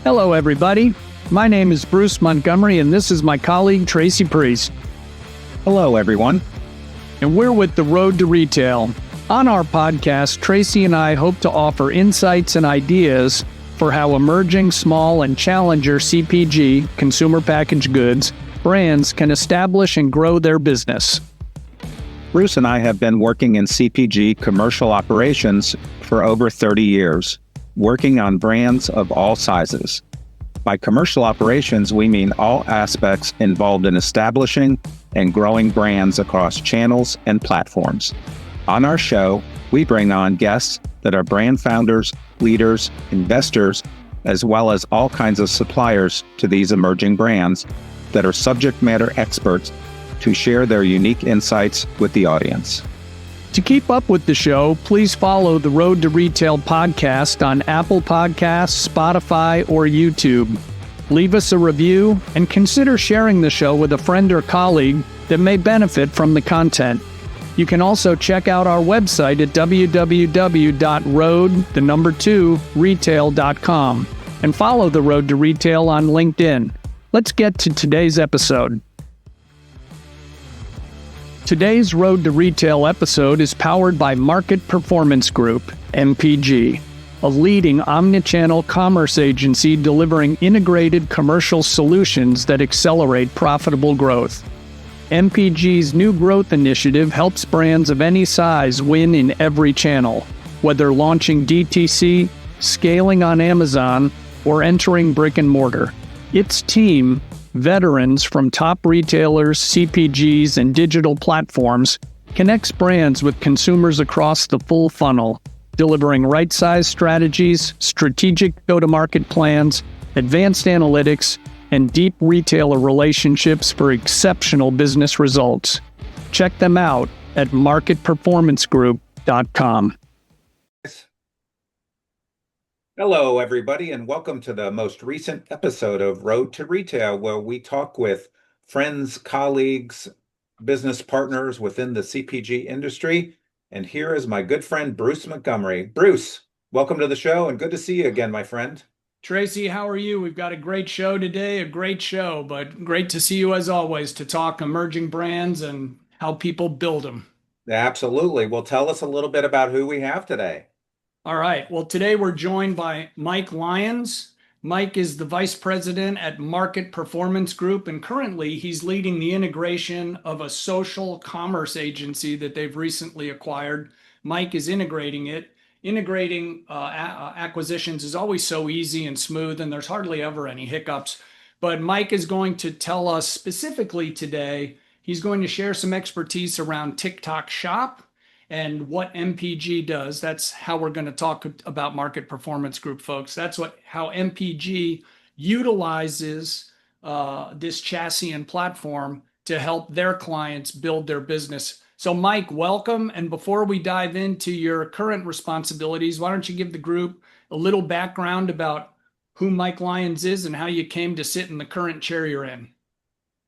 Hello, everybody. My name is Bruce Montgomery, and this is my colleague, Tracy Priest. Hello, everyone. And we're with The Road to Retail. On our podcast, Tracy and I hope to offer insights and ideas for how emerging small and challenger CPG, consumer packaged goods, brands can establish and grow their business. Bruce and I have been working in CPG commercial operations for over 30 years, working on brands of all sizes. By commercial operations, we mean all aspects involved in establishing and growing brands across channels and platforms. On our show, we bring on guests that are brand founders, leaders, investors, as well as all kinds of suppliers to these emerging brands that are subject matter experts to share their unique insights with the audience. To keep up with the show, please follow the Road to Retail podcast on Apple Podcasts, Spotify, or YouTube. Leave us a review and consider sharing the show with a friend or colleague that may benefit from the content. You can also check out our website at www.road2retail.com and follow The Road to Retail on LinkedIn. Let's get to today's episode. Today's Road to Retail episode is powered by Market Performance Group, MPG, a leading omnichannel commerce agency delivering integrated commercial solutions that accelerate profitable growth. MPG's new growth initiative helps brands of any size win in every channel, whether launching DTC, scaling on Amazon, or entering brick and mortar. Its team, veterans from top retailers, CPGs, and digital platforms, connects brands with consumers across the full funnel, delivering right-size strategies, strategic go-to-market plans, advanced analytics, and deep retailer relationships for exceptional business results. Check them out at marketperformancegroup.com. Hello, everybody, and welcome to the most recent episode of Road to Retail, where we talk with friends, colleagues, business partners within the CPG industry. And here is my good friend, Bruce Montgomery. Bruce, welcome to the show, and good to see you again, my friend. Tracy, how are you? We've got a great show today, but great to see you as always to talk emerging brands and how people build them. Absolutely. Well, tell us a little bit about who we have today. All right. Well, today we're joined by Mike Lyons. Mike is the vice president at Market Performance Group, and currently he's leading the integration of a social commerce agency that they've recently acquired. Mike is integrating it. Integrating acquisitions is always so easy and smooth, and there's hardly ever any hiccups. But Mike is going to tell us specifically today, he's going to share some expertise around Tik Tok Shop and what MPG does. That's how we're going to talk about Market Performance Group, folks. That's how MPG utilizes this chassis and platform to help their clients build their business. So Mike, welcome. And before we dive into your current responsibilities, why don't you give the group a little background about who Mike Lyons is and how you came to sit in the current chair you're in?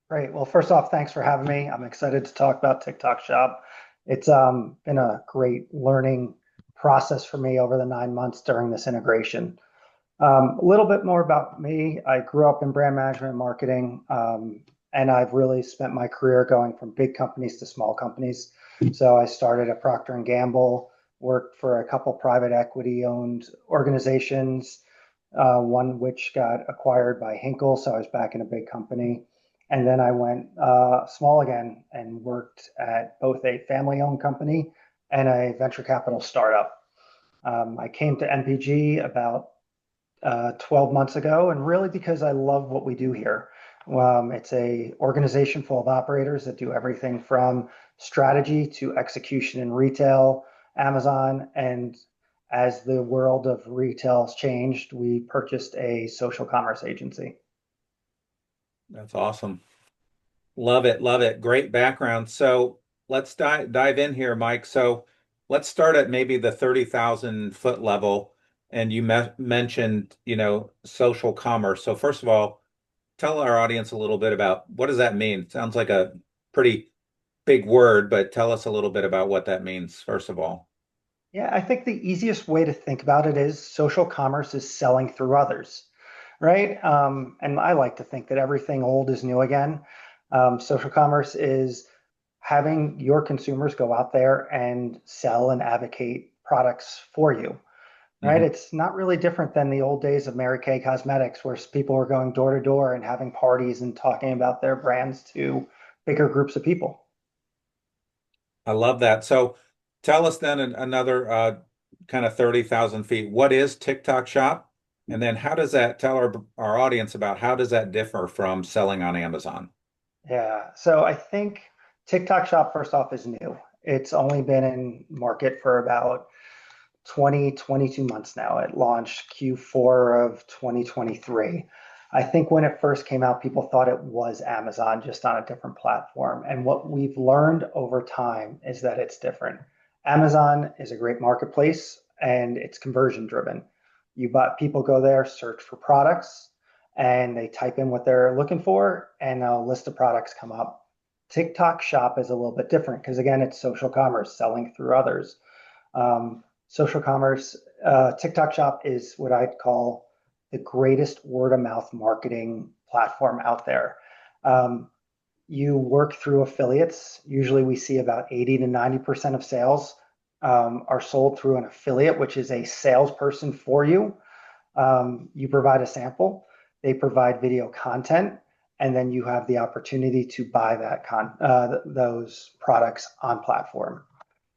Great. Well, first off, thanks for having me. I'm excited to talk about Tik Tok Shop. It's been a great learning process for me over the 9 months during this integration. A little bit more about me. I grew up in brand management and marketing, and I've really spent my career going from big companies to small companies. So I started at Procter & Gamble, worked for a couple private equity-owned organizations, one which got acquired by Hinkle, so I was back in a big company. And then I went small again and worked at both a family-owned company and a venture capital startup. I came to MPG about 12 months ago, and really because I love what we do here. It's a organization full of operators that do everything from strategy to execution in retail, Amazon, and as the world of retail has changed, we purchased a social commerce agency. That's awesome. Love it. Love it. Great background. So let's dive in here, Mike. So let's start at maybe the 30,000 foot level. And you mentioned, social commerce. So first of all, tell our audience a little bit about what does that mean? It sounds like a pretty big word, but tell us a little bit about what that means, first of all. Yeah, I think the easiest way to think about it is social commerce is selling through others. right? And I like to think that everything old is new again. Social commerce is having your consumers go out there and sell and advocate products for you, right? Mhm. It's not really different than the old days of Mary Kay Cosmetics, where people were going door to door and having parties and talking about their brands to bigger groups of people. I love that. So tell us then another kind of 30,000 feet. What is TikTok Shop? And then how does that tell our audience about how does that differ from selling on Amazon? Yeah. So I think TikTok Shop, first off, is new. It's only been in market for about 20, 22 months now. It launched Q4 of 2023. I think when it first came out, people thought it was Amazon, just on a different platform. And what we've learned over time is that it's different. Amazon is a great marketplace and it's conversion driven. People go there, search for products, and they type in what they're looking for, and a list of products come up. TikTok Shop is a little bit different because again, it's social commerce, selling through others. Social commerce, TikTok Shop is what I'd call the greatest word of mouth marketing platform out there. Um, you work through affiliates. Usually we see about 80 to 90% of sales are sold through an affiliate, which is a salesperson for you. You provide a sample, they provide video content, and then you have the opportunity to buy those products on platform.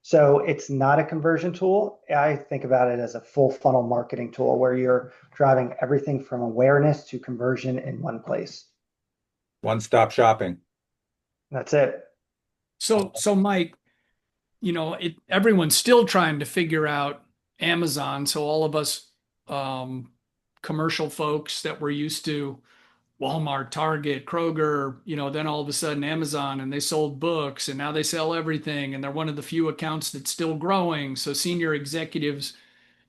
So it's not a conversion tool. I think about it as a full funnel marketing tool where you're driving everything from awareness to conversion in one place. One-stop shopping. That's it. So Mike, everyone's still trying to figure out Amazon. So all of us um, commercial folks that were used to Walmart, Target, Kroger, then all of a sudden Amazon, and they sold books and now they sell everything and they're one of the few accounts that's still growing. So senior executives,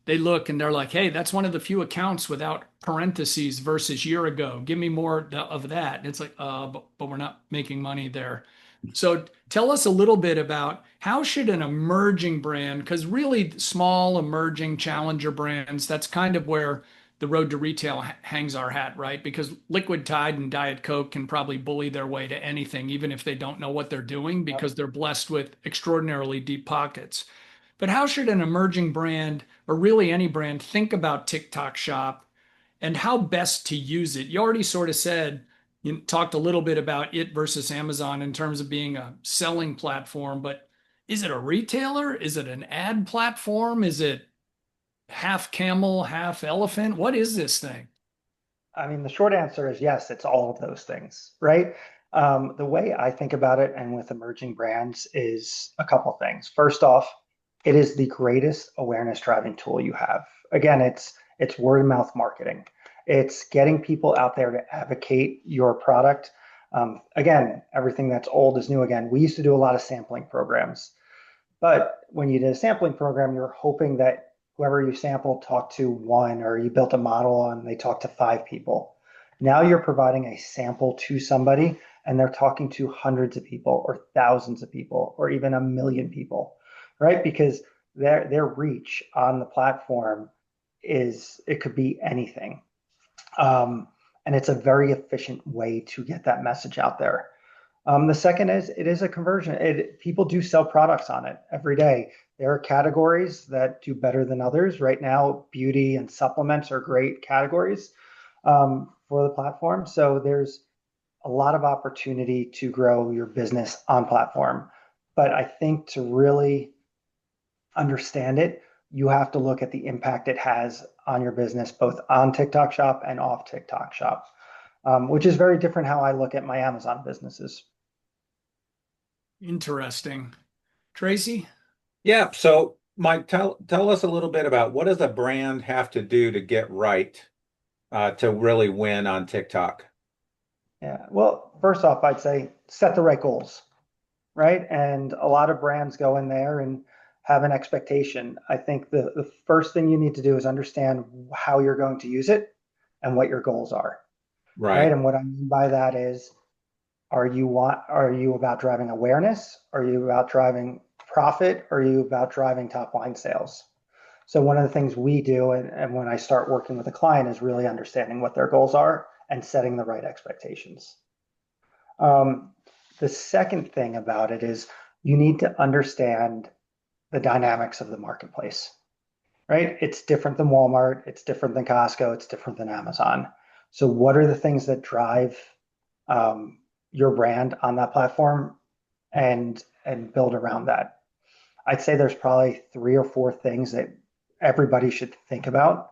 they look and they're like, hey, that's one of the few accounts without parentheses versus year ago. Give me more of that. And it's like, but we're not making money there. So tell us a little bit about how should an emerging brand, because really small emerging challenger brands, that's kind of where the road to retail hangs our hat, right? Because Liquid Tide and Diet Coke can probably bully their way to anything, even if they don't know what they're doing, Yep. because they're blessed with extraordinarily deep pockets. But how should an emerging brand, or really any brand, think about TikTok Shop and how best to use it? You already sort of said, you talked a little bit about it versus Amazon in terms of being a selling platform, but is it a retailer? Is it an ad platform? Is it half camel, half elephant? What is this thing? I mean, the short answer is yes, it's all of those things, right? The way I think about it and with emerging brands is a couple things. First off, it is the greatest awareness driving tool you have. Again, it's word of mouth marketing. It's getting people out there to advocate your product. Again, everything that's old is new again. We used to do a lot of sampling programs. But when you did a sampling program, you're hoping that whoever you sampled talked to one, or you built a model and they talked to five people. Now you're providing a sample to somebody and they're talking to hundreds of people or thousands of people or even a million people, right? Because their reach on the platform it could be anything. Um, and it's a very efficient way to get that message out there. The second is it is a conversion. People do sell products on it every day. There are categories that do better than others. Right now, beauty and supplements are great categories for the platform. So there's a lot of opportunity to grow your business on platform. But I think to really understand it, you have to look at the impact it has on your business, both on TikTok Shop and off TikTok Shop, which is very different how I look at my Amazon businesses. Interesting. Tracy? Yeah. So Mike, tell us a little bit about what does a brand have to do to get right to really win on TikTok? Yeah. Well, first off, I'd say set the right goals, right? And a lot of brands go in there and have an expectation. I think the first thing you need to do is understand how you're going to use it and what your goals are, right? Right. And what I mean by that is, are you about driving awareness? Are you about driving profit? Are you about driving top line sales? So one of the things we do, and when I start working with a client, is really understanding what their goals are and setting the right expectations. The second thing about it is you need to understand the dynamics of the marketplace, right? It's different than Walmart, it's different than Costco, it's different than Amazon. So what are the things that drive your brand on that platform, and build around that? I'd say there's probably 3 or 4 things that everybody should think about.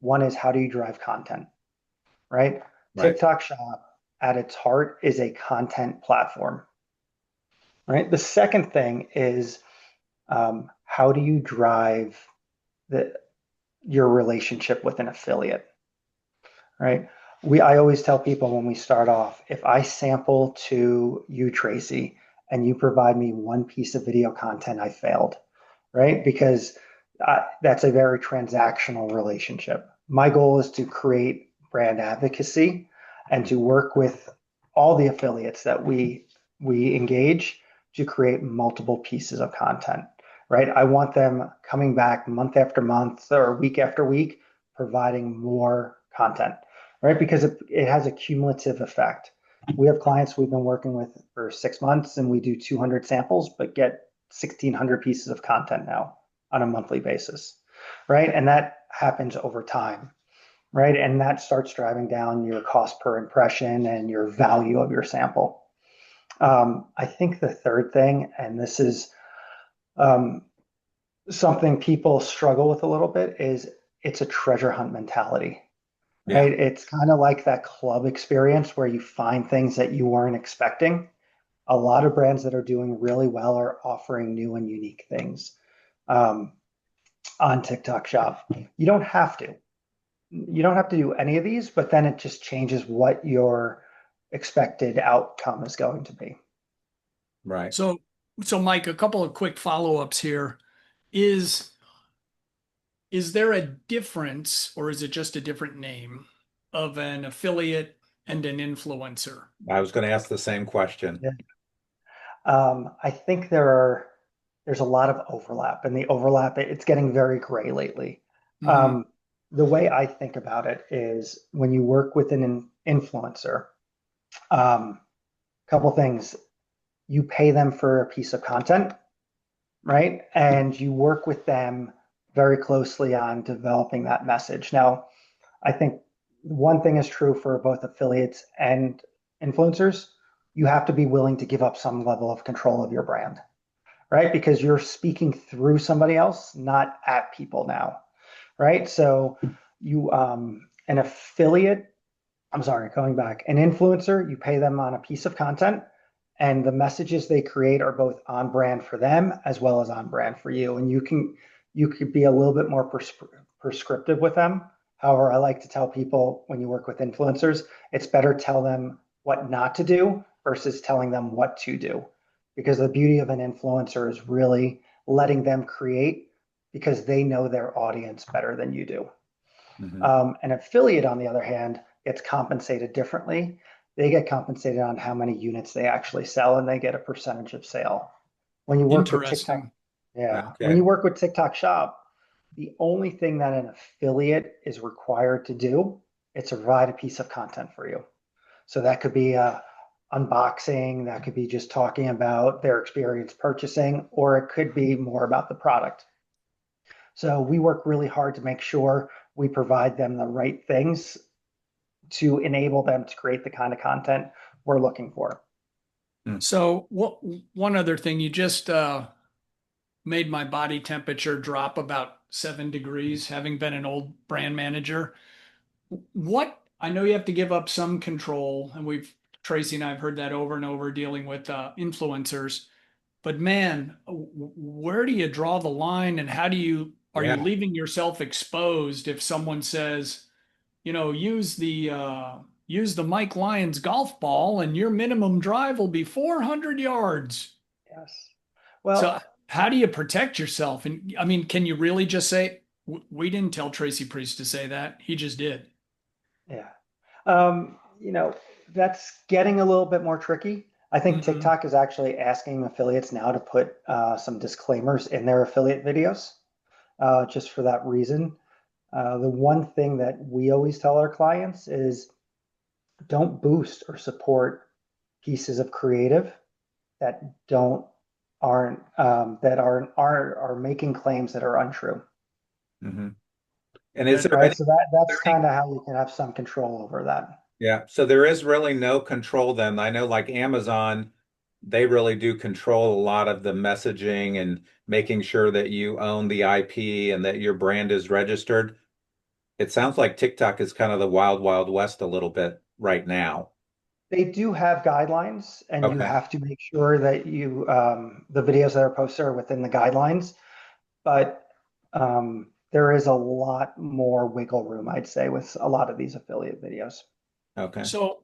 One is, how do you drive content, right? Right. TikTok Shop at its heart is a content platform, right? The second thing is, how do you drive your relationship with an affiliate, right? I always tell people when we start off, if I sample to you, Tracy, and you provide me one piece of video content, I failed, right? Because that's a very transactional relationship. My goal is to create brand advocacy and to work with all the affiliates that we engage to create multiple pieces of content, right? I want them coming back month after month or week after week, providing more content, right? Because it has a cumulative effect. We have clients we've been working with for 6 months, and we do 200 samples, but get 1,600 pieces of content now on a monthly basis, right? And that happens over time, right? And that starts driving down your cost per impression and your value of your sample. I think the third thing, and this is something people struggle with a little bit, is it's a treasure hunt mentality, right? Yeah. It's kind of like that club experience where you find things that you weren't expecting. A lot of brands that are doing really well are offering new and unique things on TikTok Shop. You don't have to. You don't have to do any of these, but then it just changes what your expected outcome is going to be. Right. So Mike, a couple of quick follow-ups here. Is there a difference, or is it just a different name, of an affiliate and an influencer? I was going to ask the same question. Yeah. I think there's a lot of overlap, and the overlap, it's getting very gray lately. Mhm. The way I think about it is, when you work with an influencer, couple things. You pay them for a piece of content, right? And you work with them very closely on developing that message. Now, I think one thing is true for both affiliates and influencers. You have to be willing to give up some level of control of your brand, right? Because you're speaking through somebody else, not at people now, right? So you, an affiliate, I'm sorry, going back, an influencer, you pay them on a piece of content, and the messages they create are both on brand for them as well as on brand for you. And you could be a little bit more prescriptive with them. However, I like to tell people, when you work with influencers, it's better tell them what not to do versus telling them what to do. Because the beauty of an influencer is really letting them create, because they know their audience better than you do. An affiliate, on the other hand, gets compensated differently. They get compensated on how many units they actually sell, and they get a percentage of sale. When you work with TikTok, Interesting. yeah, when Okay. you work with TikTok Shop, the only thing that an affiliate is required to do is to provide a piece of content for you. So that could be a unboxing, that could be just talking about their experience purchasing, or it could be more about the product. So we work really hard to make sure we provide them the right things to enable them to create the kind of content we're looking for. So one other thing, you just made my body temperature drop about 7 degrees, having been an old brand manager. What, I know you have to give up some control, and Tracy and I have heard that over and over dealing with influencers. But man, where do you draw the line, and are you Yeah. leaving yourself exposed if someone says, use the Mike Lyons golf ball and your minimum drive will be 400 yards. Yes. So Well, how do you protect yourself? And I mean, can you really just say, we didn't tell Tracy Priest to say that. He just did. yeah. You know, that's getting a little bit more tricky. I think Hmm. TikTok is actually asking affiliates now to put some disclaimers in their affiliate videos. just for that reason. The one thing that we always tell our clients is don't boost or support pieces of creative that don't aren't that are making claims that are untrue. Hmm. And is there Right. any, So that's kind of how you can have some control over that. yeah, so there is really no control then. I know like Amazon, they really do control a lot of the messaging and making sure that you own the IP and that your brand is registered. It sounds like TikTok is kind of the wild, wild west a little bit right now. They do have guidelines, and you Okay. have to make sure that the videos that are posted are within the guidelines. But there is a lot more wiggle room, I'd say, with a lot of these affiliate videos. Okay. So,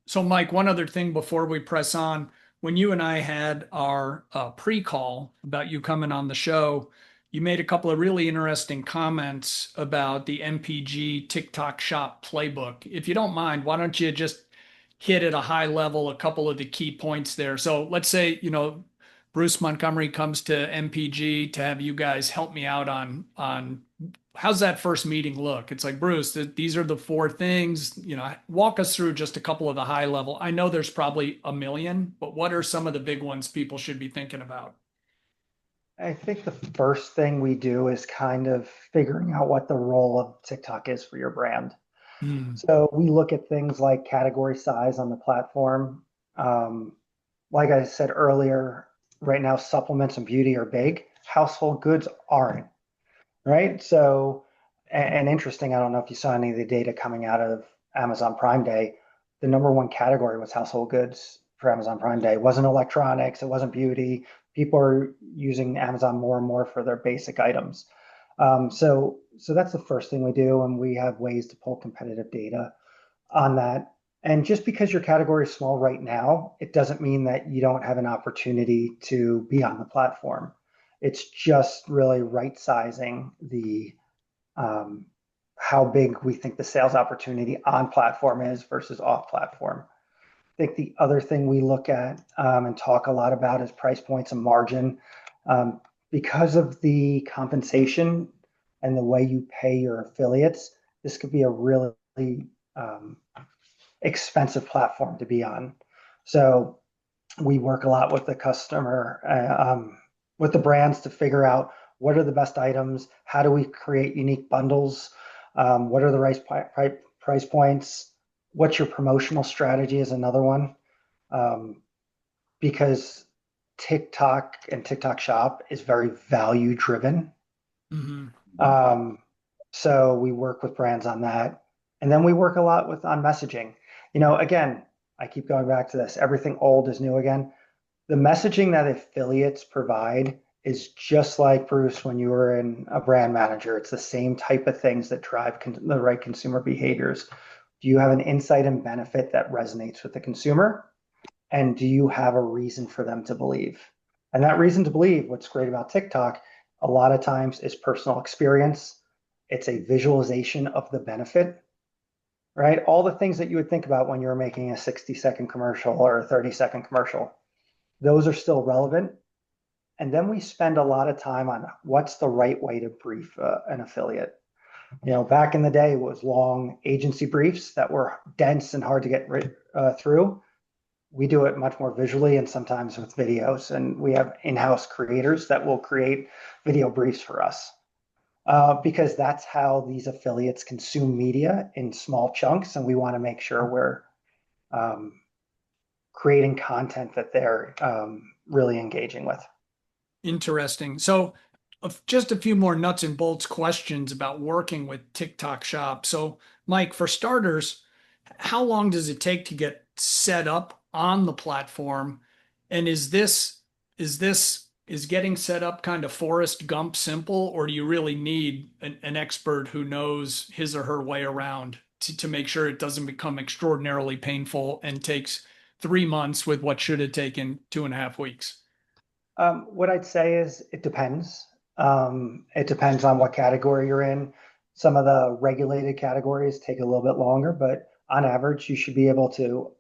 so Mike, one other thing before we press on, when you and I had our pre-call about you coming on the show, you made a couple of really interesting comments about the MPG TikTok Shop playbook. If you don't mind, why don't you just hit at a high level a couple of the key points there? So let's say, Bruce Montgomery comes to MPG to have you guys help me out on how's that first meeting look? It's like, Bruce, these are the four things, walk us through just a couple of the high level. I know there's probably a million, but what are some of the big ones people should be thinking about? I think the first thing we do is kind of figuring out what the role of TikTok is for your brand. Hmm. So we look at things like category size on the platform. Um, like I said earlier, right now supplements and beauty are big. Household goods aren't, right? So, and interesting, I don't know if you saw any of the data coming out of Amazon Prime Day. The number one category was household goods for Amazon Prime Day. It wasn't electronics, it wasn't beauty. People are using Amazon more and more for their basic items. So that's the first thing we do, and we have ways to pull competitive data on that. And just because your category is small right now, it doesn't mean that you don't have an opportunity to be on the platform. It's just really right sizing the um, how big we think the sales opportunity on platform is versus off platform. I think the other thing we look at and talk a lot about is price points and margin. Um, because of the compensation and the way you pay your affiliates, this could be a really um, expensive platform to be on. So we work a lot with the customer, with the brands to figure out what are the best items, how do we create unique bundles, what are the right price points, what's your promotional strategy is another one, because TikTok and TikTok Shop is very value driven. Hmm. Um, so we work with brands on that. And then we work a lot with on messaging. Again, I keep going back to this. Everything old is new again. The messaging that affiliates provide is just like Bruce when you were in a brand manager. It's the same type of things that drive the right consumer behaviors. Do you have an insight and benefit that resonates with the consumer? And do you have a reason for them to believe? And that reason to believe, what's great about TikTok, a lot of times is personal experience. It's a visualization of the benefit, right? All the things that you would think about when you're making a 60-second commercial or a 30-second commercial, those are still relevant. And then we spend a lot of time on what's the right way to brief an affiliate. Back in the day, it was long agency briefs that were dense and hard to get through. We do it much more visually and sometimes with videos. And we have in-house creators that will create video briefs for us because that's how these affiliates consume media in small chunks. And we want to make sure we're um, creating content that they're really engaging with. Interesting. So, just a few more nuts and bolts questions about working with TikTok Shop. So, Mike, for starters, how long does it take to get set up on the platform? And is getting set up kind of Forrest Gump simple, or do you really need an expert who knows his or her way around to make sure it doesn't become extraordinarily painful and takes 3 months with what should have taken 2.5 weeks? What I'd say is it depends. It depends on what category you're in. Some of the regulated categories take a little bit longer, but on average, you should be able to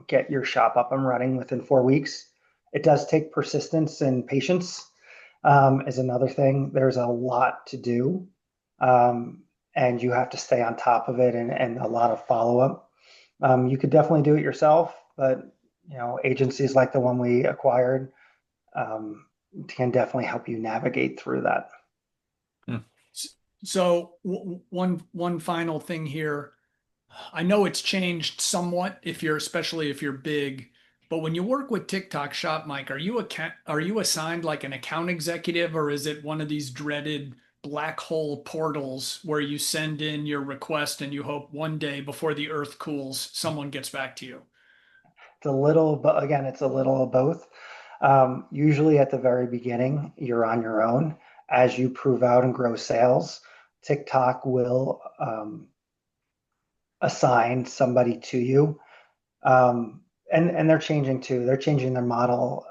get your shop up and running within 4 weeks. It does take persistence and patience. is another thing. There's a lot to do, um, and you have to stay on top of it and a lot of follow up. You could definitely do it yourself, but agencies like the one we acquired um, can definitely help you navigate through that. So one final thing here. I know it's changed somewhat if you're especially if you're big, but when you work with TikTok Shop, Mike, are you assigned like an account executive, or is it one of these dreaded black hole portals where you send in your request and you hope one day before the earth cools, someone gets back to you? It's a little, but again, it's a little of both. Usually at the very beginning, you're on your own. As you prove out and grow sales, TikTok will assign somebody to you. And they're changing too. They're changing their model.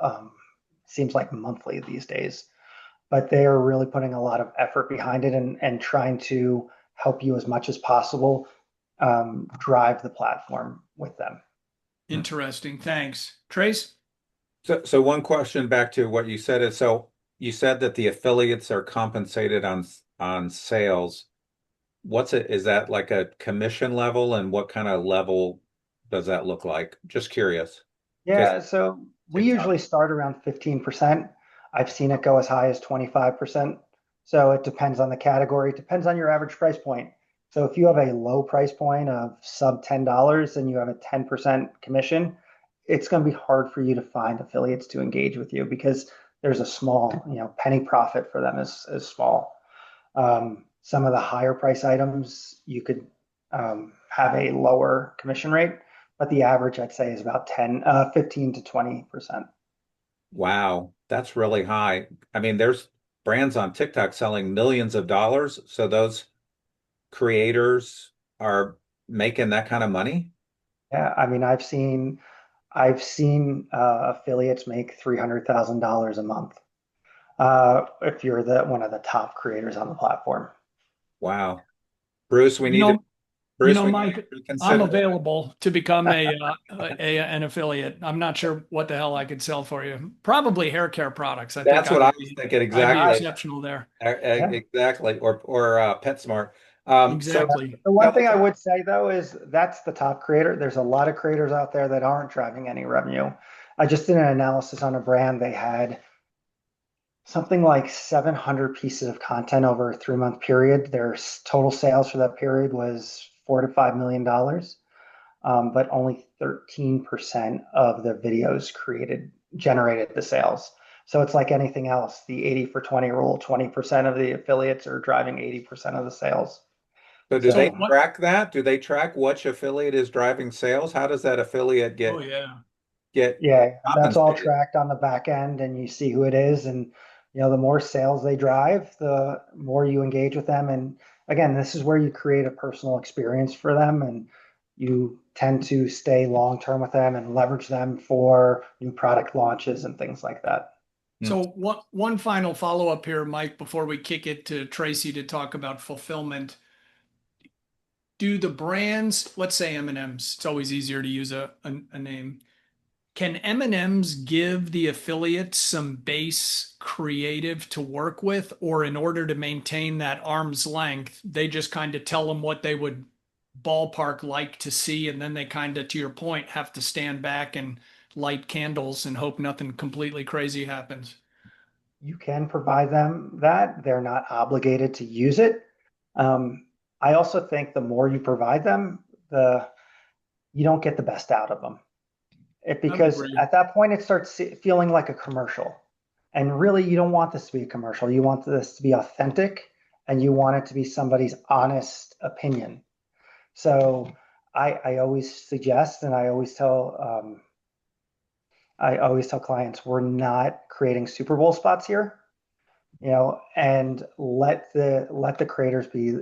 Seems like monthly these days, but they are really putting a lot of effort behind it and trying to help you as much as possible drive the platform with them. Interesting. Thanks. Trace? So one question back to what you said is, so you said that the affiliates are compensated on sales. What's it? Is that like a commission level, and what kind of level does that look like? Just curious. Because Yeah, so we TikTok. usually start around 15%. I've seen it go as high as 25%. So it depends on the category, it depends on your average price point. So if you have a low price point of sub $10 and you have a 10% commission, it's going to be hard for you to find affiliates to engage with you because there's a small, penny profit for them is small. Some of the higher price items, you could have a lower commission rate, but the average I'd say is about 15 to 20%. Wow, that's really high. I mean, there's brands on TikTok selling millions of dollars, so those creators are making that kind of money? Yeah, I mean, I've seen affiliates make $300,000 a month if you're the one of the top creators on the platform. Wow. Bruce, we You need to know, Bruce, we need to Mike, I'm reconsider. available to become an affiliate. I'm not sure what the hell I could sell for you. Probably hair care products. I think That's what I was thinking I'd be exactly. exceptional there. Yeah. Exactly. Or PetSmart. So Exactly. The one tell thing us I about would say though is that's the top creator. There's a lot of creators out there that aren't driving any revenue. I just did an analysis on a brand. They had something like 700 pieces of content over a 3 month period. Their total sales for that period was $4 to $5 million, but only 13% of the videos generated the sales. So it's like anything else, the 80 for 20 rule, 20% of the affiliates are driving 80% of the sales. So do So they So what? track that? Do they track which affiliate is driving sales? How does that affiliate Oh get yeah. get yeah, that's all compensated? tracked on the back end and you see who it is. And, the more sales they drive, the more you engage with them. And again, this is where you create a personal experience for them and you tend to stay long term with them and leverage them for new product launches and things like that. Hmm. So one final follow up here, Mike, before we kick it to Tracy to talk about fulfillment. Do the brands, let's say M&M's, it's always easier to use a name. Can M&M's give the affiliates some base creative to work with, or in order to maintain that arm's length, they just kind of tell them what they would ballpark like to see, and then they kind of, to your point, have to stand back and light candles and hope nothing completely crazy happens? You can provide them that. They're not obligated to use it. Um, I also think the more you provide them, the you don't get the best out of them. I would Because agree. at that point it starts feeling like a commercial. And really, you don't want this to be a commercial. You want this to be authentic and you want it to be somebody's honest opinion. So I always suggest and I always tell clients we're not creating Super Bowl spots here, and let the creators be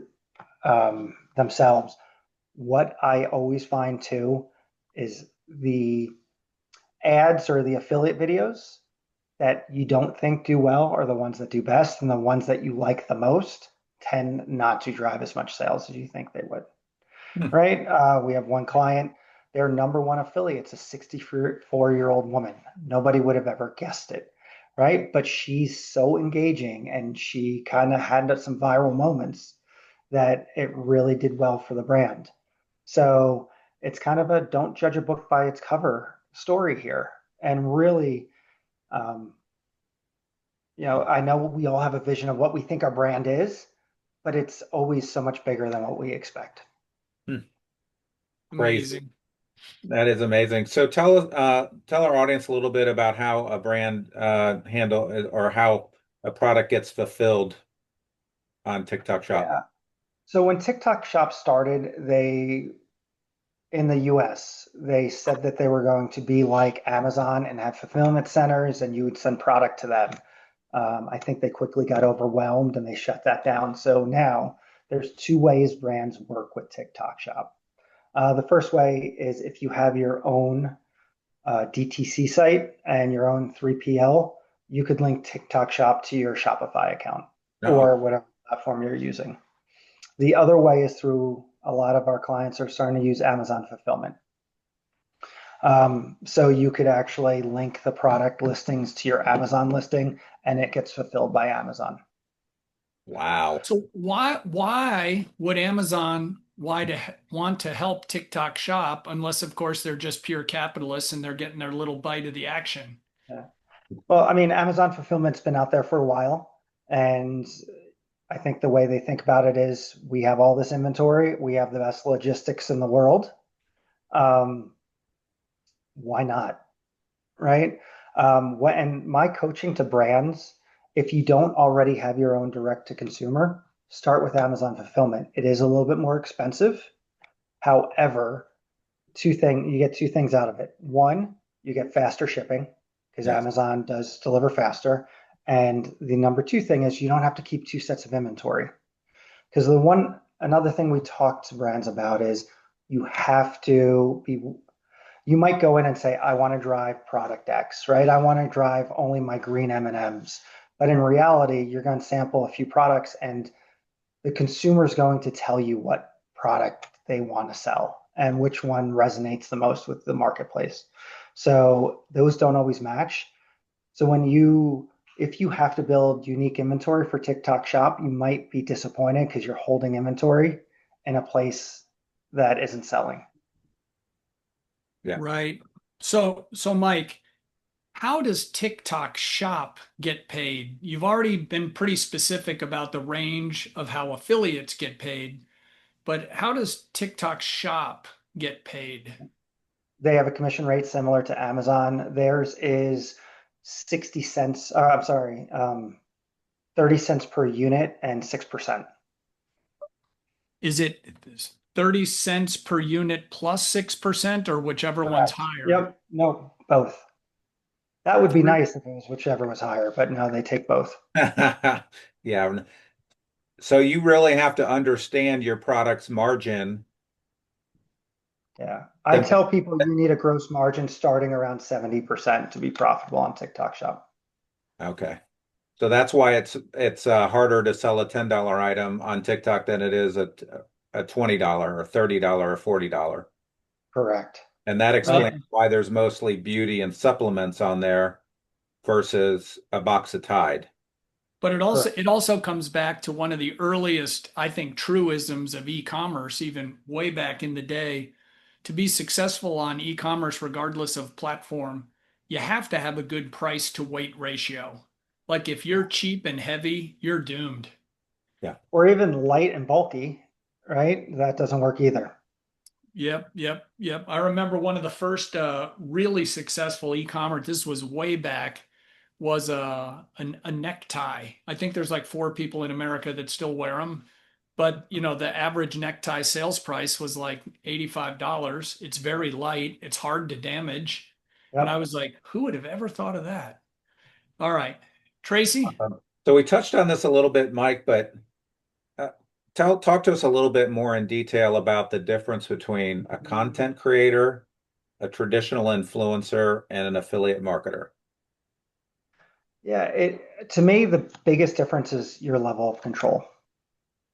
themselves. What I always find too is the ads or the affiliate videos that you don't think do well are the ones that do best, and the ones that you like the most tend not to drive as much sales as you think they would. Hmm. Right? We have one client, their number one affiliate's a 64-year-old woman. Nobody would have ever guessed it. right? But she's so engaging and she kind of had some viral moments that it really did well for the brand. So it's kind of a don't judge a book by its cover story here. And really, um, I know we all have a vision of what we think our brand is, but it's always so much bigger than what we expect. Crazy. Amazing. That is amazing. So tell our audience a little bit about how a brand handle or how a product gets fulfilled on TikTok Shop. Yeah. So when TikTok Shop started, in the US, they said that they were going to be like Amazon and have fulfillment centers and you would send product to them. I think they quickly got overwhelmed and they shut that down. So now there's two ways brands work with TikTok Shop. The first way is if you have your own DTC site and your own 3PL, you could link TikTok Shop to your Shopify account Oh, or whatever platform you're using. The other way is through a lot of our clients are starting to use Amazon fulfillment. So you could actually link the product listings to your Amazon listing and it gets fulfilled by Amazon. wow. So why would Amazon want to help TikTok Shop unless of course they're just pure capitalists and they're getting their little bite of the action? Yeah. Well, I mean, Amazon fulfillment's been out there for a while, and I think the way they think about it is we have all this inventory, we have the best logistics in the world. Um, why not? Right? And my coaching to brands, if you don't already have your own direct to consumer, start with Amazon fulfillment. It is a little bit more expensive. However, you get two things out of it. One, you get faster shipping because Yes. Amazon does deliver faster. And the number two thing is you don't have to keep two sets of inventory. Because another thing we talk to brands about is you have to be, you might go in and say, I want to drive product X, right? I want to drive only my green M&Ms. But in reality, you're going to sample a few products and the consumer is going to tell you what product they want to sell and which one resonates the most with the marketplace. So those don't always match. So if you have to build unique inventory for TikTok Shop, you might be disappointed because you're holding inventory in a place that isn't selling. Yeah. Right. So Mike, how does TikTok Shop get paid? You've already been pretty specific about the range of how affiliates get paid, but how does TikTok Shop get paid? They have a commission rate similar to Amazon. Theirs is 60 cents, I'm sorry, 30 cents per unit and 6%. Is it 30 cents per unit plus 6% or whichever one's Correct. higher? Yep. No, both. That would be Three. nice if it was whichever was higher, but no, they take both. Yeah. So you really have to understand your product's margin. Yeah. I to- tell people you need a gross margin starting around 70% to be profitable on TikTok Shop. Okay. So that's why it's harder to sell a $10 item on TikTok than it is a $20 or $30 or $40. Correct. And that Right. explains why there's mostly beauty and supplements on there versus a box of Tide. But it also Correct. it also comes back to one of the earliest, I think, truisms of e-commerce, even way back in the day. To be successful on e-commerce, regardless of platform, you have to have a good price to weight ratio. Like if you're cheap and heavy, you're doomed. Yeah. Or even light and bulky, right? That doesn't work either. Yep. I remember one of the first really successful e-commerce, this was way back, was a necktie. I think there's like 4 people in America that still wear them. But the average necktie sales price was like $85. It's very light, it's hard to damage. And I Yep. was like, who would have ever thought of that? All right. Tracy? So we touched on this a little bit, Mike, but uh, talk to us a little bit more in detail about the difference between a content creator, a traditional influencer, and an affiliate marketer. Yeah. To me, the biggest difference is your level of control.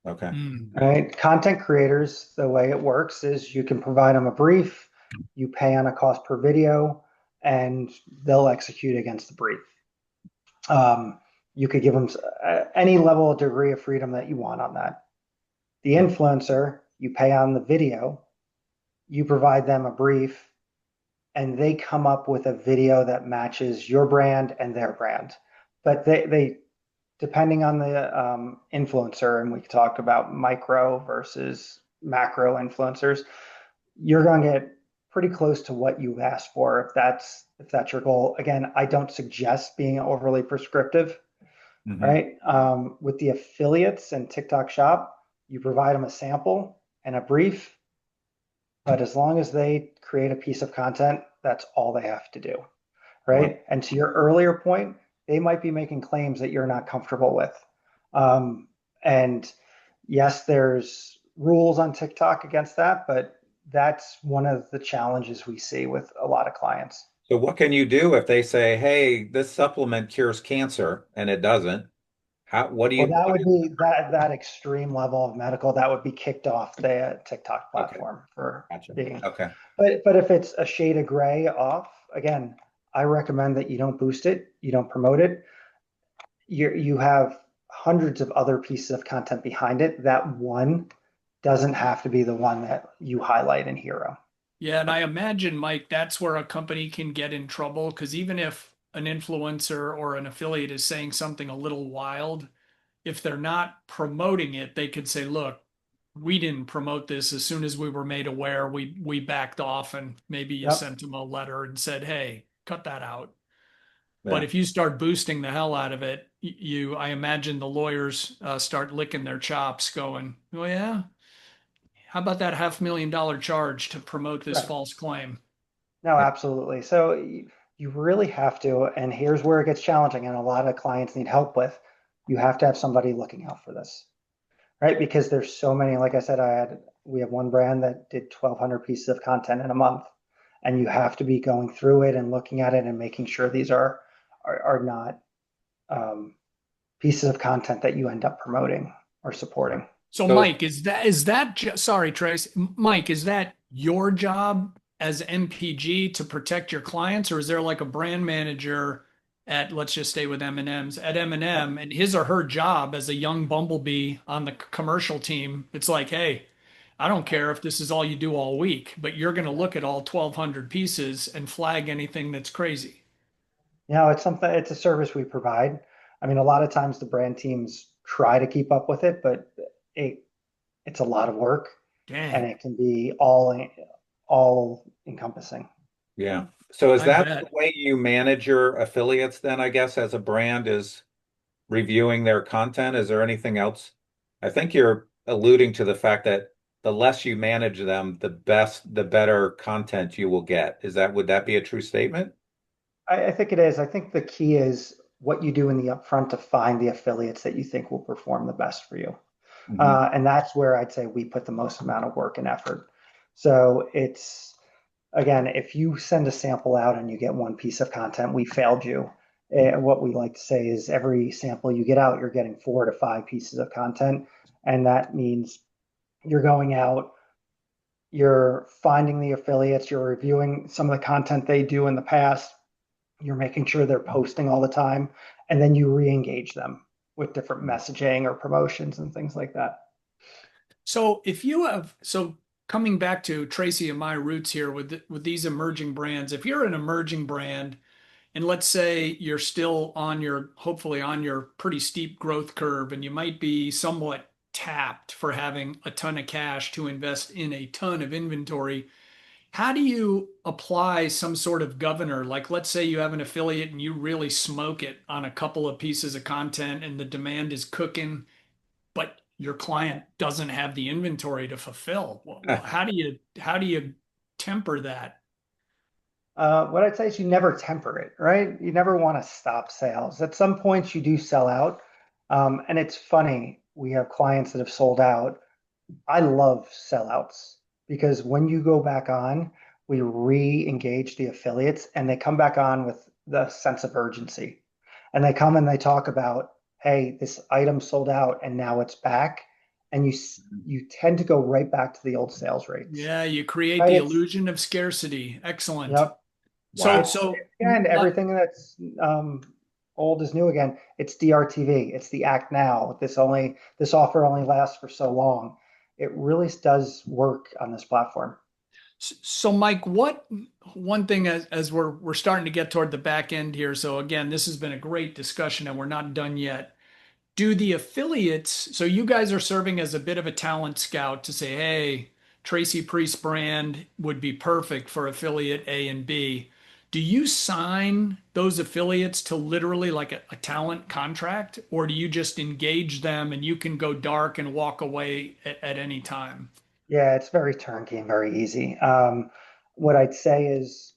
Okay. Right? Content creators, the way it works is you can provide them a brief, you pay on a cost per video, and they'll execute against the brief. You could give them any level of degree of freedom that you want on that. The influencer, you pay on the video, you provide them a brief, and they come up with a video that matches your brand and their brand. But they depending on the influencer, and we talked about micro versus macro influencers, you're going to get pretty close to what you've asked for if that's your goal. Again, I don't suggest being overly prescriptive, right? With the affiliates and TikTok Shop, you provide them a sample and a brief, but as long as they create a piece of content, that's all they have to do, right? Wow. And to your earlier point, they might be making claims that you're not comfortable with. And yes, there's rules on TikTok against that, but that's one of the challenges we see with a lot of clients. So what can you do if they say, "Hey, this supplement cures cancer," and it doesn't? Well, that would be that extreme level of medical that would be kicked off the TikTok Okay, platform for gotcha. being. Okay. But if it's a shade of gray off, again, I recommend that you don't boost it, you don't promote it. You have hundreds of other pieces of content behind it. That one doesn't have to be the one that you highlight in hero. Yeah, and I imagine, Mike, that's where a company can get in trouble because even if an influencer or an affiliate is saying something a little wild, if they're not promoting it, they could say, look, we didn't promote this. As soon as we were made aware, we backed off, and maybe you Yep. sent them a letter and said, hey, cut that out. But Yeah. if you start boosting the hell out of it, I imagine the lawyers start licking their chops going, oh yeah, how about that $500,000 charge to promote this Right. false claim? No, absolutely. So you really have to, and here's where it gets challenging, and a lot of clients need help with. You have to have somebody looking out for this, right? Because there's so many. Like I said, we have one brand that did 1,200 pieces of content in a month, and you have to be going through it and looking at it and making sure these are not pieces of content that you end up promoting or supporting. So, So Mike, sorry, Trace, Mike, is that your job as MPG to protect your clients, or is there like a brand manager at, let's just stay with M&M's, at M&M, and his or her job as a young bumblebee on the commercial team? It's like, hey, I don't care if this is all you do all week, but you're going to look at all 1,200 pieces and flag anything that's crazy. It's a service we provide. I mean, a lot of times the brand teams try to keep up with it, but it, it's a lot of work and Dang, it can be all encompassing. yeah. So is I that the bet. way you manage your affiliates then, I guess, as a brand is reviewing their content? Is there anything else? I think you're alluding to the fact that the less you manage them, the better content you will get. Would that be a true statement? I think it is. I think the key is what you do in the upfront to find the affiliates that you think will perform the best for you. Hmm. And that's where I'd say we put the most amount of work and effort. So it's, again, if you send a sample out and you get one piece of content, we failed you. And what we like to say is every sample you get out, you're getting 4 to 5 pieces of content. And that means you're going out, you're finding the affiliates, you're reviewing some of the content they do in the past, you're making sure they're posting all the time, and then you re-engage them with different messaging or promotions and things like that. So coming back to Tracy and my roots here with these emerging brands, if you're an emerging brand and let's say you're still hopefully on your pretty steep growth curve and you might be somewhat tapped for having a ton of cash to invest in a ton of inventory, how do you apply some sort of governor? Like, let's say you have an affiliate and you really smoke it on a couple of pieces of content and the demand is cooking, but your client doesn't have the inventory to fulfill. Well, how do you temper that? What I'd say is you never temper it, right? You never want to stop sales. At some points, you do sell out. And it's funny, we have clients that have sold out. I love sellouts because when you go back on, we re-engage the affiliates and they come back on with the sense of urgency. And they come and they talk about, hey, this item sold out and now it's back. And you tend to go right back to the old sales rates, Yeah, you create right? the It's illusion of scarcity. Excellent. Yep. So, Wow. It's so and let- everything that's old is new again. It's DRTV. It's the act now. This offer only lasts for so long. It really does work on this platform. So, Mike, what one thing as we're starting to get toward the back end here. So again, this has been a great discussion and we're not done yet. Do the affiliates, so you guys are serving as a bit of a talent scout to say, hey, Tracy Priest brand would be perfect for affiliate A and B. Do you sign those affiliates to literally like a talent contract, or do you just engage them and you can go dark and walk away at any time? Yeah, it's very turnkey and very easy. What I'd say is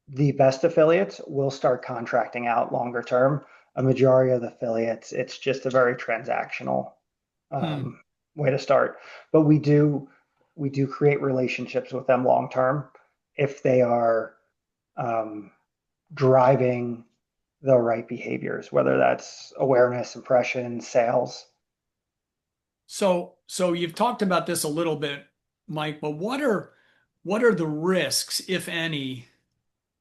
the best affiliates will start contracting out longer term. A majority of the affiliates, it's just a very transactional Hmm. way to start. But we do create relationships with them long term if they are um, driving the right behaviors, whether that's awareness, impression, sales. So you've talked about this a little bit, Mike, but what are the risks, if any,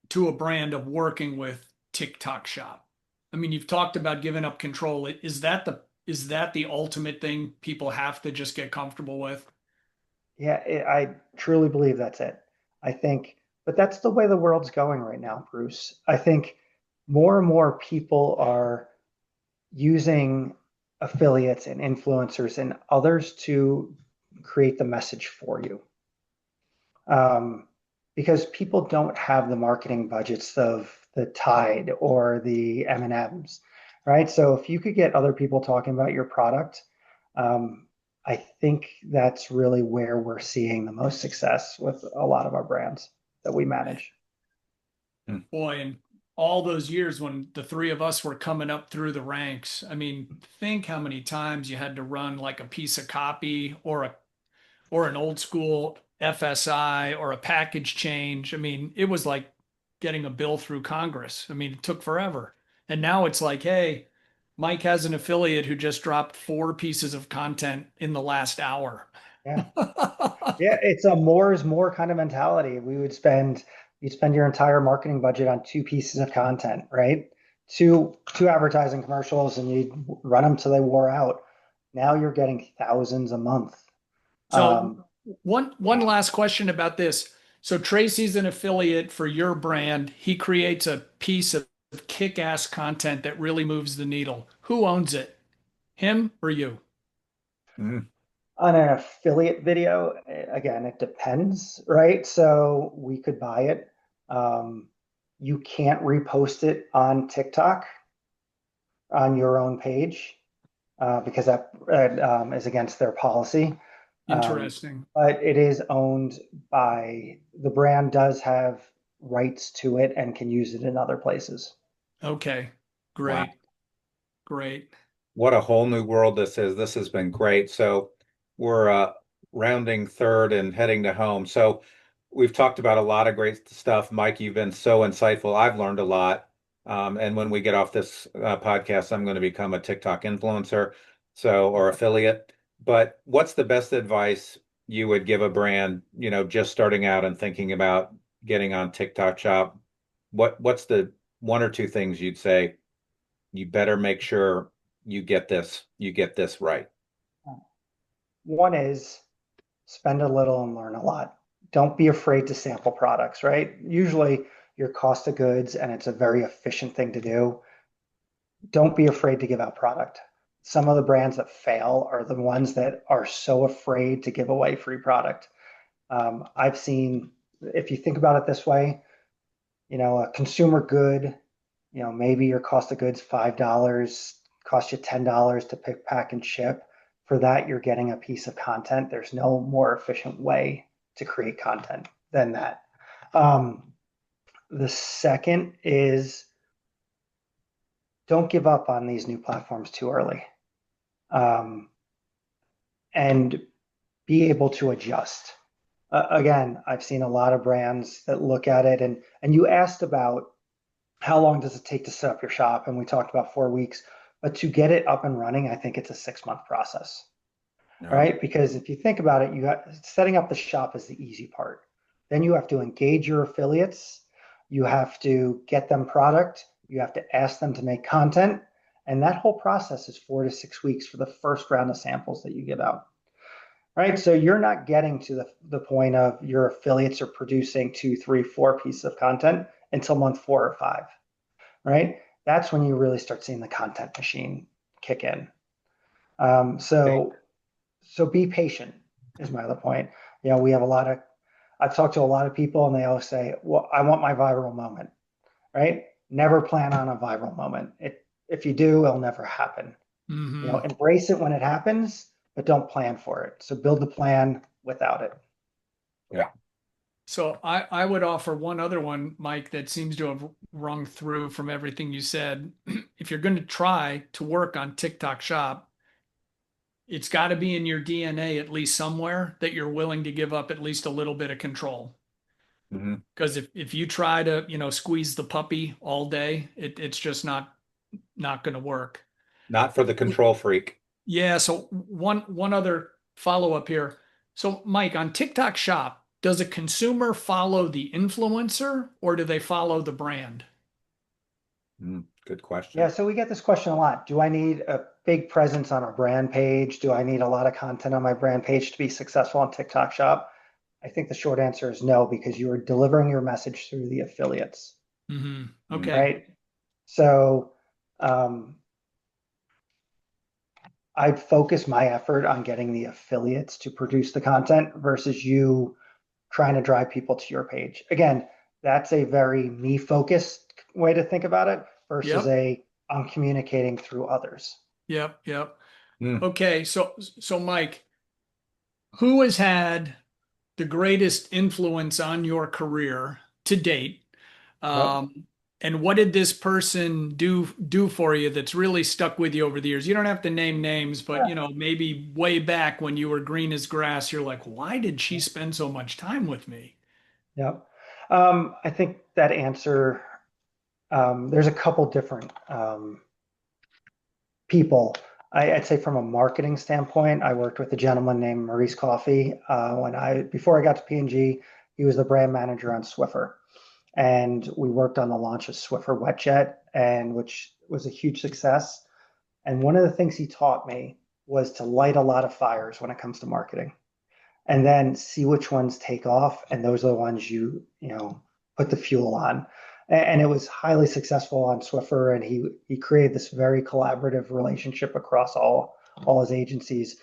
to a brand of working with TikTok Shop? I mean, you've talked about giving up control. Is that the ultimate thing people have to just get comfortable with? Yeah, I truly believe that's it. I think, but that's the way the world's going right now, Bruce. I think more and more people are using affiliates and influencers and others to create the message for you. Um, because people don't have the marketing budgets of the Tide or the M&Ms, right? So if you could get other people talking about your product, I think that's really where we're seeing the most success with a lot of our brands that we manage. Hmm. Boy, in all those years when the three of us were coming up through the ranks, I mean, think how many times you had to run like a piece of copy or an old school FSI or a package change. I mean, it was like getting a bill through Congress. I mean, it took forever. And now it's like, hey, Mike has an affiliate who just dropped 4 pieces of content in the last hour. Yeah. Yeah, it's a more is more kind of mentality. You'd spend your entire marketing budget on 2 pieces of content, right? Two advertising commercials and you'd run them till they wore out. Now you're getting thousands a month. So Um, one last question about this. So Tracy's an affiliate for your brand. He creates a piece of kick-ass content that really moves the needle. Who owns it? Him or you? Mm. on an affiliate video, again, it depends, right? So we could buy it. Um, you can't repost it on TikTok on your own page because that is against their policy. Um, Interesting. but it is owned by the brand, does have rights to it and can use it in other places. Okay. Wow. Great. Great. What a whole new world this is. This has been great. So we're rounding third and heading to home. So we've talked about a lot of great stuff. Mike, you've been so insightful. I've learned a lot. And when we get off this podcast, I'm going to become a TikTok influencer, or affiliate. But what's the best advice you would give a brand, just starting out and thinking about getting on TikTok Shop? What's the one or two things you'd say you better make sure you get this right? One is spend a little and learn a lot. Don't be afraid to sample products, right? Usually your cost of goods and it's a very efficient thing to do. Don't be afraid to give out product. Some of the brands that fail are the ones that are so afraid to give away free product. I've seen, if you think about it this way, a consumer good, maybe your cost of goods $5, cost you $10 to pick, pack, and ship. For that, you're getting a piece of content. There's no more efficient way to create content than that. The second is don't give up on these new platforms too early, um, and be able to adjust. Again, I've seen a lot of brands that look at it, and you asked about how long does it take to set up your shop, and we talked about 4 weeks. But to get it up and running, I think it's a 6-month process, No. right? Because if you think about it, setting up the shop is the easy part. Then you have to engage your affiliates. You have to get them product. You have to ask them to make content. And that whole process is 4 to 6 weeks for the first round of samples that you give out. Right. So you're not getting to the point of your affiliates are producing 2, 3, 4 pieces of content until month 4 or 5. Right. That's when you really start seeing the content machine kick in. So be patient is my other point. We have I've talked to a lot of people and they always say, well, I want my viral moment, right? Never plan on a viral moment. If you do, it'll never happen. Embrace it when it happens, but don't plan for it. So build the plan without it. Yeah. So I would offer one other one, Mike, that seems to have rung through from everything you said. If you're going to try to work on TikTok Shop, it's got to be in your DNA at least somewhere that you're willing to give up at least a little bit of control. Because if you try to, squeeze the puppy all day, it's just not going to work. Not for the control freak. Yeah. So one other follow up here. So Mike, on TikTok Shop, does a consumer follow the influencer or do they follow the brand? Good question. Yeah, so we get this question a lot. Do I need a big presence on a brand page? Do I need a lot of content on my brand page to be successful on TikTok Shop? I think the short answer is no, because you are delivering your message through the affiliates. Okay. Right. So I'd focus my effort on getting the affiliates to produce the content versus you trying to drive people to your page. Again, that's a very me focused way to think about it versus I'm communicating through others. Yep. Okay. So Mike, who has had the greatest influence on your career to date? And what did this person do for you that's really stuck with you over the years? You don't have to name names, but maybe way back when you were green as grass, you're like, why did she spend so much time with me? Yep. I think that answer, there's a couple different people. I'd say from a marketing standpoint, I worked with a gentleman named Maurice Coffey. Before I got to P&G, he was the brand manager on Swiffer. And we worked on the launch of Swiffer WetJet, which was a huge success. And one of the things he taught me was to light a lot of fires when it comes to marketing, and then see which ones take off. And those are the ones you put the fuel on. And it was highly successful on Swiffer. And he created this very collaborative relationship across all his agencies.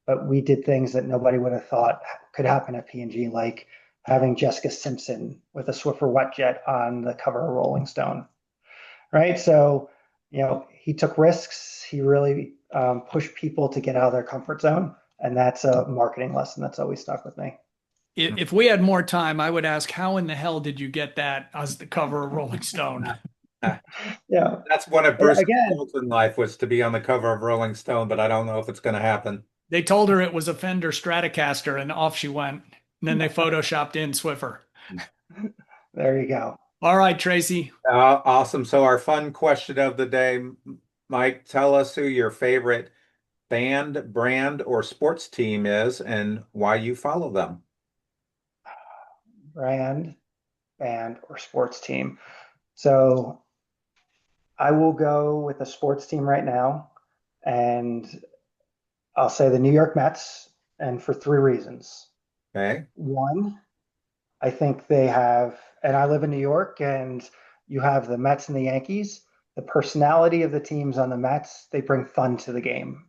But we did things that nobody would have thought could happen at P&G, like having Jessica Simpson with a Swiffer WetJet on the cover of Rolling Stone, right? So, he took risks. He really pushed people to get out of their comfort zone. And that's a marketing lesson that's always stuck with me. If we had more time, I would ask, how in the hell did you get that as the cover of Rolling Stone? Yeah. That's one of Bruce's goals in life, was to be on the cover of Rolling Stone, but I don't know if it's going to happen. They told her it was a Fender Stratocaster and off she went. And then they photoshopped in Swiffer. There you go. All right, Tracy. Awesome. So our fun question of the day, Mike, tell us who your favorite band, brand, or sports team is and why you follow them. Brand, band, or sports team. So I will go with a sports team right now, and I'll say the New York Mets, and for 3 reasons. Okay. One, I think they have, and I live in New York, and you have the Mets and the Yankees. The personality of the teams on the Mets, they bring fun to the game,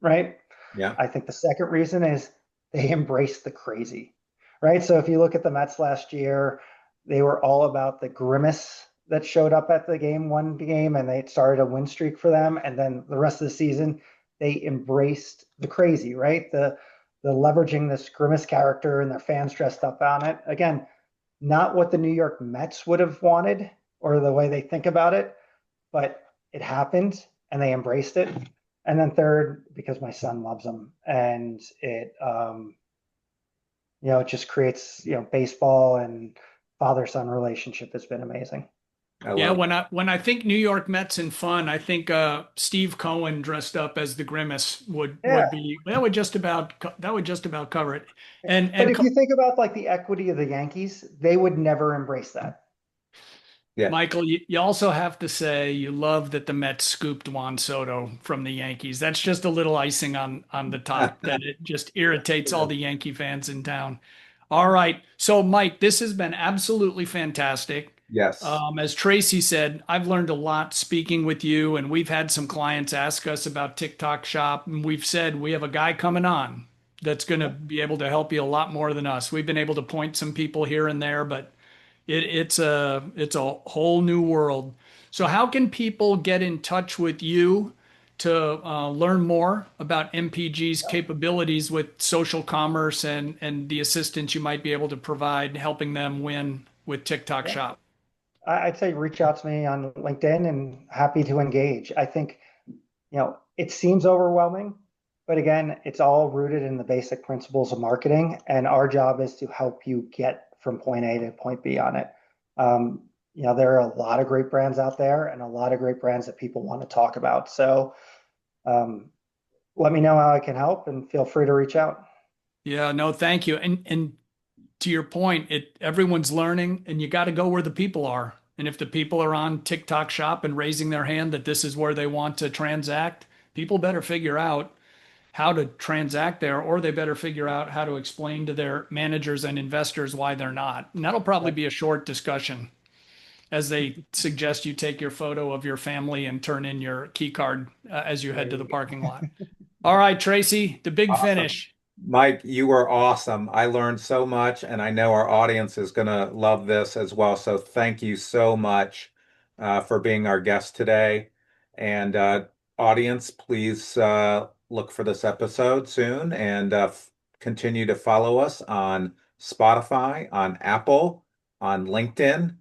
right? Yeah. I think the second reason is they embrace the crazy, right? So if you look at the Mets last year, they were all about the grimace that showed up at the game, one game, and they started a win streak for them. And then the rest of the season, they embraced the crazy, right? The leveraging this grimace character and their fans dressed up on it. Again, not what the New York Mets would have wanted or the way they think about it, but it happened and they embraced it. And then third, because my son loves them, and it just creates, baseball and father-son relationship has been amazing. Yeah, when I think New York Mets and fun, I think Steve Cohen dressed up as the Grimace would be that would just about cover it. But if you think about like the equity of the Yankees, they would never embrace that. Yeah. Michael, you also have to say you love that the Mets scooped Juan Soto from the Yankees. That's just a little icing on the top that it just irritates all the Yankee fans in town. All right. So, Mike, this has been absolutely fantastic. Yes. As Tracy said, I've learned a lot speaking with you, and we've had some clients ask us about TikTok Shop, and we've said we have a guy coming on that's going to be able to help you a lot more than us. We've been able to point some people here and there, but it's a whole new world. So how can people get in touch with you to learn more about MPG's capabilities with social commerce and the assistance you might be able to provide, helping them win with TikTok Yeah. Shop? I'd say reach out to me on LinkedIn and happy to engage. I think, it seems overwhelming, but again, it's all rooted in the basic principles of marketing. And our job is to help you get from point A to point B on it. There are a lot of great brands out there and a lot of great brands that people want to talk about. So let me know how I can help and feel free to reach out. Yeah, no, thank you. And to your point, everyone's learning and you got to go where the people are. And if the people are on TikTok Shop and raising their hand that this is where they want to transact, people better figure out how to transact there, or they better figure out how to explain to their managers and investors why they're not. And that'll probably be a short discussion as they suggest you take your photo of your family and turn in your key card as you head to the parking lot. All right, Tracy, the big Awesome. finish. Mike, you were awesome. I learned so much, and I know our audience is going to love this as well. So thank you so much for being our guest today. And audience, please look for this episode soon and continue to follow us on Spotify, on Apple, on LinkedIn.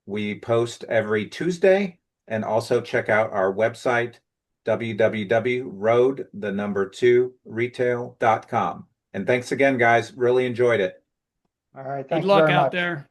We post every Tuesday, and also check out our website, www.road2retail.com. And thanks again, guys. Really enjoyed it. All right. Good Thank you luck very out much. there.